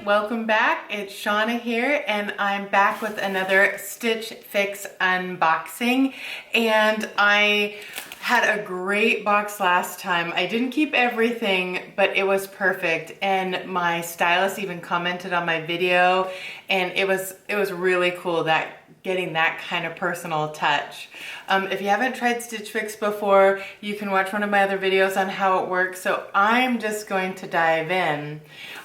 welcome back. It's Shauna here and I'm back with another Stitch Fix unboxing, and I had a great box last time. I didn't keep everything, but it was perfect, and my stylist even commented on my video, and it was really cool that getting that kind of personal touch. If you haven't tried Stitch Fix before, you can watch one of my other videos on how it works, so I'm just going to dive in.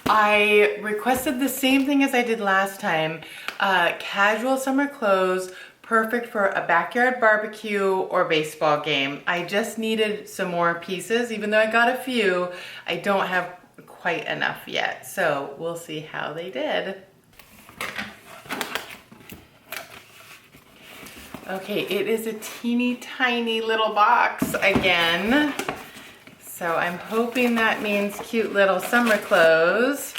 I requested the same thing as I did last time, casual summer clothes, perfect for a backyard barbecue or baseball game. I just needed some more pieces. Even though I got a few, I don't have quite enough yet, so we'll see how they did. Okay, it is a teeny tiny little box again. So I'm hoping that means cute little summer clothes.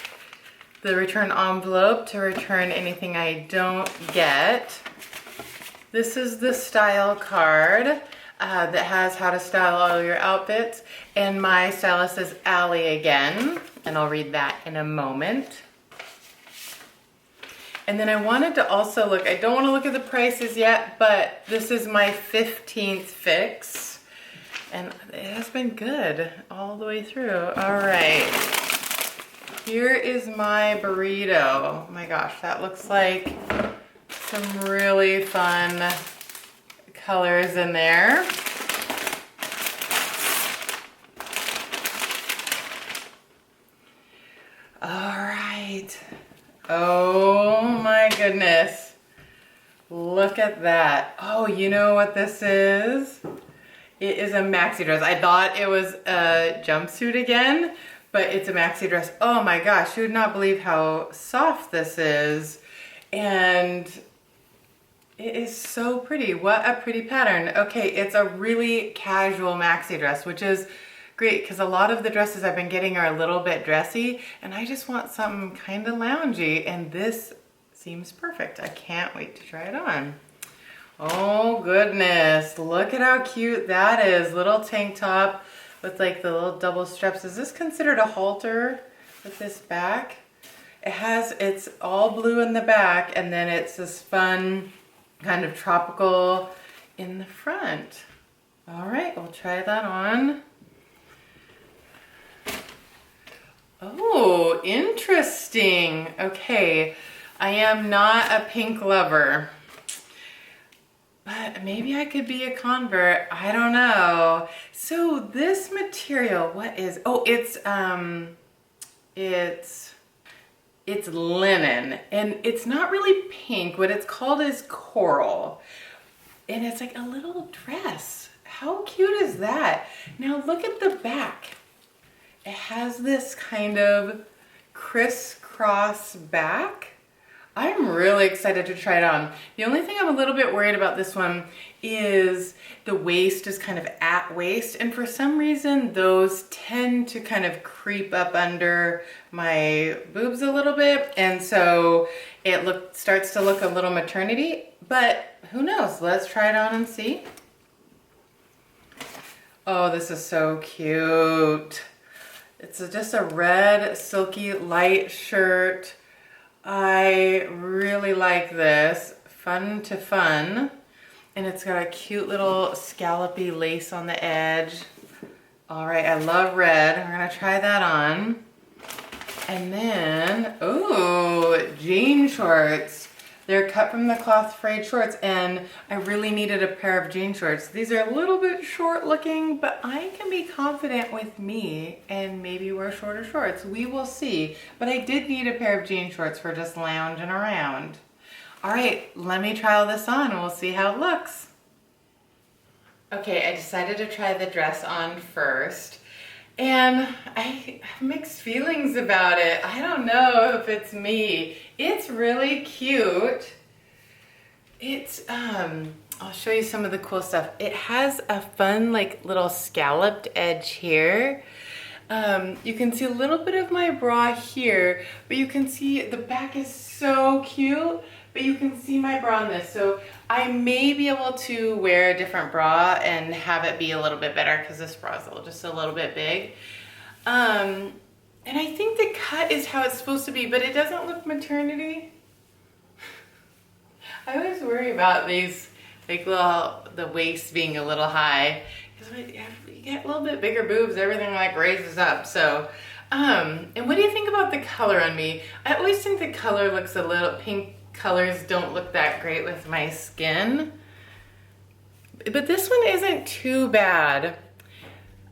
The return envelope to return anything I don't get. This is the style card that has how to style all your outfits. And my stylist is Allie again, and I'll read that in a moment. And then I wanted to also look, I don't want to look at the prices yet, but this is my 15th fix. And it has been good all the way through. All right. Here is my burrito. Oh my gosh, that looks like some really fun colors in there. All right. Oh my goodness. Look at that. Oh, you know what this is? It is a maxi dress. I thought it was a jumpsuit again, but it's a maxi dress. Oh my gosh, you would not believe how soft this is. And it is so pretty. What a pretty pattern. Okay, it's a really casual maxi dress, which is great because a lot of the dresses I've been getting are a little bit dressy, and I just want something kind of loungy, and this seems perfect. I can't wait to try it on. Oh goodness, look at how cute that is. Little tank top with like the little double straps. Is this considered a halter with this back? It's all blue in the back, and then it's this fun kind of tropical in the front. All right, we'll try that on. Oh, interesting. Okay, I am not a pink lover, but maybe I could be a convert. I don't know. So this material, what is, oh, it's linen, and it's not really pink. What it's called is coral, and it's like a little dress. How cute is that? Now look at the back. It has this kind of crisscross back. I'm really excited to try it on. The only thing I'm a little bit worried about this one is the waist is kind of at waist, and for some reason those tend to kind of creep up under my boobs a little bit, and so it starts to look a little maternity, but who knows? Let's try it on and see. Oh, this is so cute. It's just a red, silky, light shirt. I really like this. Fun to fun. And it's got a cute little scallopy lace on the edge. All right, I love red. We're gonna try that on. And then, ooh, jean shorts. They're cut from the Kloth Frayed shorts, and I really needed a pair of jean shorts. These are a little bit short looking, but I can be confident with me and maybe wear shorter shorts. We will see. But I did need a pair of jean shorts for just lounging around. All right, let me try all this on and we'll see how it looks. Okay, I decided to try the dress on first, and I have mixed feelings about it. I don't know if it's me. It's really cute. It's, I'll show you some of the cool stuff. It has a fun, like, little scalloped edge here. You can see a little bit of my bra here, but you can see the back is so cute, but you can see my bra in this. So I may be able to wear a different bra and have it be a little bit better because this bra is just a little bit big. And I think the cut is how it's supposed to be, but it doesn't look maternity. I always worry about these, like the waist being a little high. Because when you get a little bit bigger boobs, everything like raises up. So, and what do you think about the color on me? I always think the color looks a little, pink colors don't look that great with my skin. But this one isn't too bad.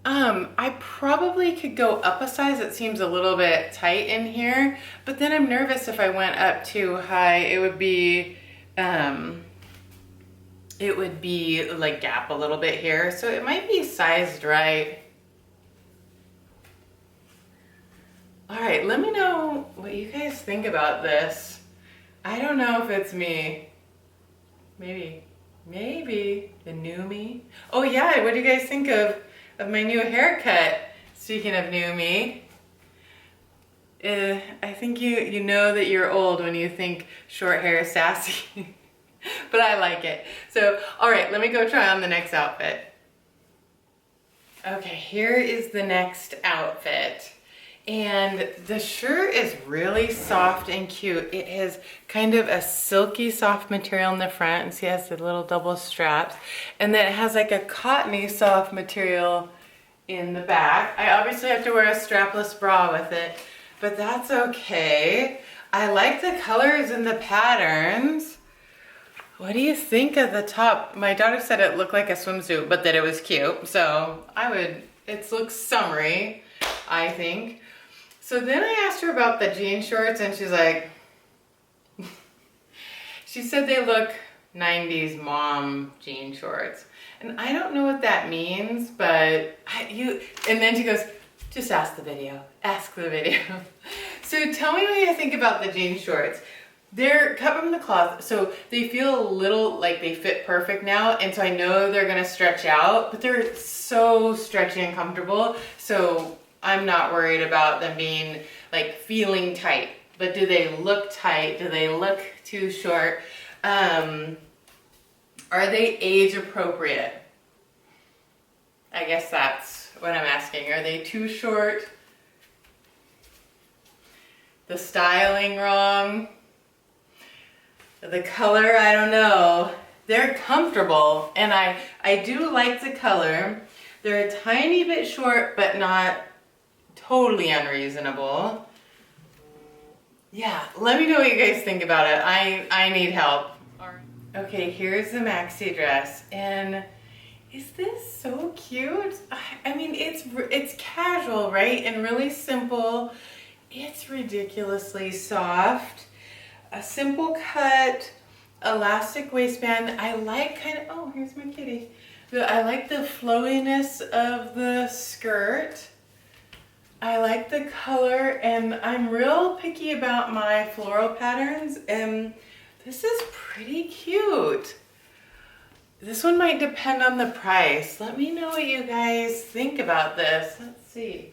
I probably could go up a size. It seems a little bit tight in here, but then I'm nervous if I went up too high, it would be like gap a little bit here. So it might be sized right. All right, let me know what you guys think about this. I don't know if it's me. Maybe the new me. Oh yeah, what do you guys think of my new haircut? Speaking of new me, I think you know that you're old when you think short hair is sassy, but I like it. So, all right, let me go try on the next outfit. Okay, here is the next outfit. And the shirt is really soft and cute. It is kind of a silky soft material in the front, and see it has the little double straps. And then it has like a cottony soft material in the back. I obviously have to wear a strapless bra with it, but that's okay. I like the colors and the patterns. What do you think of the top? My daughter said it looked like a swimsuit, but that it was cute. So it looks summery, I think. So then I asked her about the jean shorts, and she's like, she said they look 90s mom jean shorts. And I don't know what that means, but and then she goes, just ask the video, ask the video. So tell me what you think about the jean shorts. They're cut from the cloth, so they feel a little like they fit perfect now, and so I know they're gonna stretch out, but they're so stretchy and comfortable, so I'm not worried about them being like feeling tight. But do they look tight? Do they look too short? Are they age appropriate? I guess that's what I'm asking. Are they too short? The styling wrong? The color, I don't know. They're comfortable, and I do like the color. They're a tiny bit short, but not totally unreasonable. Yeah, let me know what you guys think about it. I need help. Okay, here's the maxi dress, and is this so cute? I mean, it's casual, right? And really simple. It's ridiculously soft. A simple cut, elastic waistband. I like oh, here's my kitty. I like the flowiness of the skirt. I like the color, and I'm real picky about my floral patterns, and this is pretty cute. This one might depend on the price. Let me know what you guys think about this. Let's see.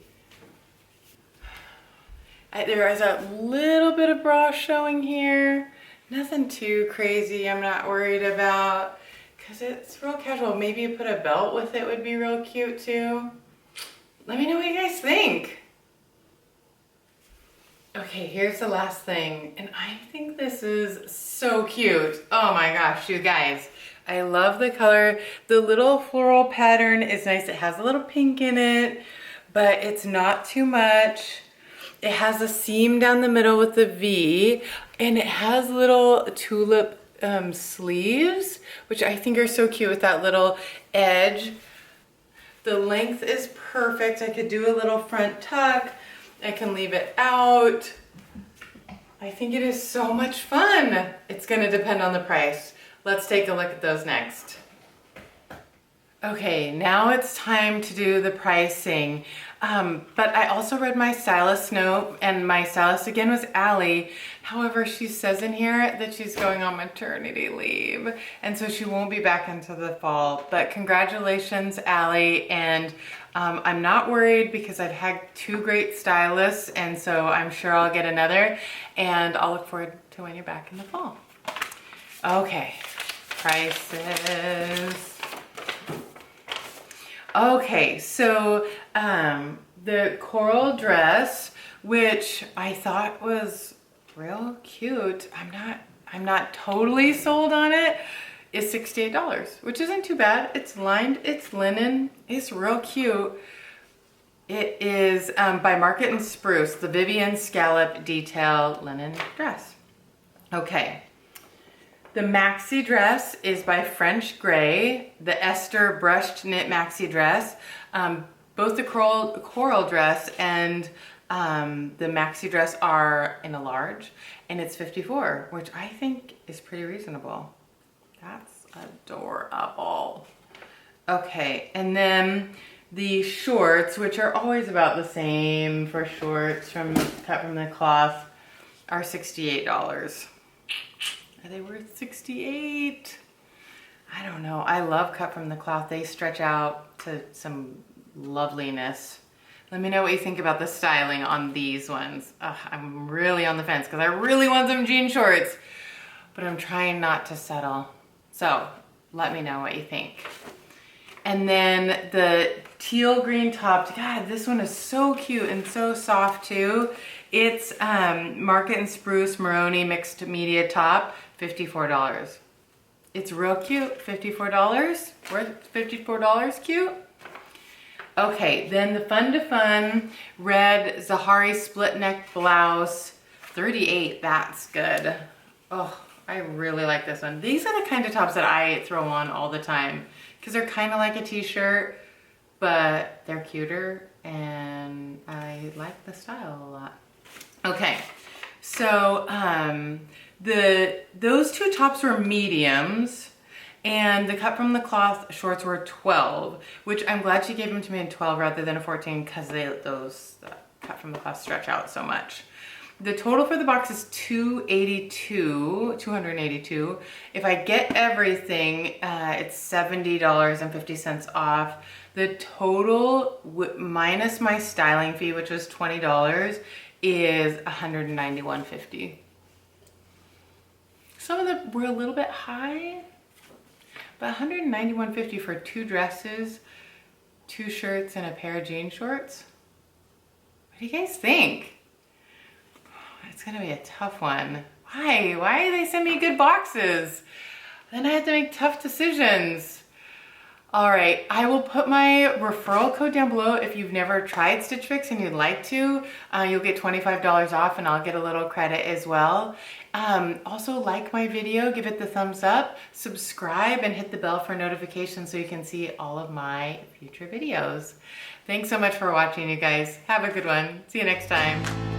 There is a little bit of bra showing here. Nothing too crazy I'm not worried about, because it's real casual. Maybe you put a belt with it would be real cute too. Let me know what you guys think. Okay, here's the last thing, and I think this is so cute. Oh my gosh, you guys. I love the color. The little floral pattern is nice. It has a little pink in it, but it's not too much. It has a seam down the middle with the V, and it has little tulip sleeves, which I think are so cute with that little edge. The length is perfect. I could do a little front tuck. I can leave it out. I think it is so much fun. It's gonna depend on the price. Let's take a look at those next. Okay, now it's time to do the pricing. But I also read my stylist note, and my stylist again was Allie. However, she says in here that she's going on maternity leave, and so she won't be back until the fall. But congratulations, Allie, and I'm not worried because I've had 2 great stylists, and so I'm sure I'll get another, and I'll look forward to when you're back in the fall. Okay, prices. Okay, so the coral dress which I thought was real cute. I'm not totally sold on it. It's $68, which isn't too bad. It's lined, it's linen, it's real cute. It is by Market and Spruce, the Vivian Scallop Detail Linen Dress. Okay. The maxi dress is by French Gray, the Esther brushed knit maxi dress. Both the coral dress and the maxi dress are in a large, and it's 54, which I think is pretty reasonable. That's adorable. Okay, and then the shorts, which are always about the same for shorts cut from the cloth, are $68. Are they worth $68? I don't know. I love cut from the cloth. They stretch out to some loveliness. Let me know what you think about the styling on these ones. I'm really on the fence because I really want some jean shorts, but I'm trying not to settle. So let me know what you think. And then the teal green top. God, this one is so cute and so soft too. It's Market and Spruce Meroni mixed media top, $54. It's real cute, $54. Worth $54, cute. Okay, then the Fun to Fun red Zahari split neck blouse, $38. That's good. Oh, I really like this one. These are the kind of tops that I throw on all the time because they're kind of like a t-shirt, but they're cuter and I like the style a lot. Okay, so those two tops were mediums, and the cut from the cloth shorts were 12, which I'm glad she gave them to me in 12 rather than a 14 because those cut from the cloth stretch out so much. The total for the box is $282. If I get everything, it's $70.50 off. The total minus my styling fee, which was $20, is $191.50. Some of them were a little bit high, but $191.50 for two dresses, two shirts, and a pair of jean shorts. What do you guys think? It's gonna be a tough one. Why? Why do they send me good boxes? Then I have to make tough decisions. All right, I will put my referral code down below if you've never tried Stitch Fix and you'd like to. You'll get $25 off and I'll get a little credit as well. Also like my video, give it the thumbs up, subscribe, and hit the bell for notifications so you can see all of my future videos. Thanks so much for watching, you guys. Have a good one. See you next time.